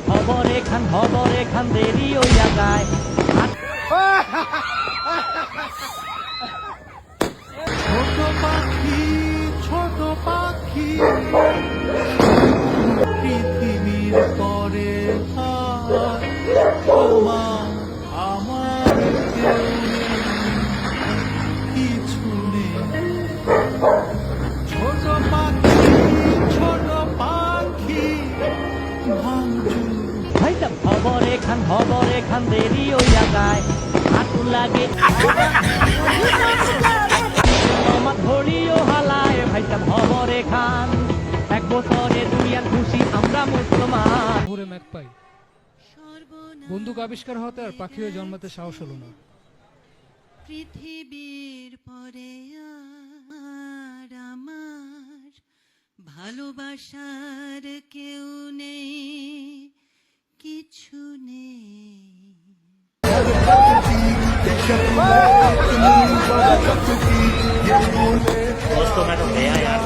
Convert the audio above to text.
খবরে খান দেরি হইয়া যায়। ছোট পাখি পৃথিবীর পরে তোমার আমার কেউ নেই, কিছু নেই। ছোট পাখি ভাঙচুর ভাইজান খবরে খান দেরি হইয়া যায়। হাঁটু লাগে আমার ঘড়িও হালায়। ভাইজান খবরে খান, এক বছরে দুনিয়ার খুশি আমরা মুসলমান। ভোরে ম্যাক পাই, বন্দুক আবিষ্কার হতে আর পাখি হয়ে জন্মাতে সাহস হলো না। পৃথিবীর পরে আর আমার ভালোবাসার কেউ নেই, কিছু নেই। दोस्तों मैं तो गया यार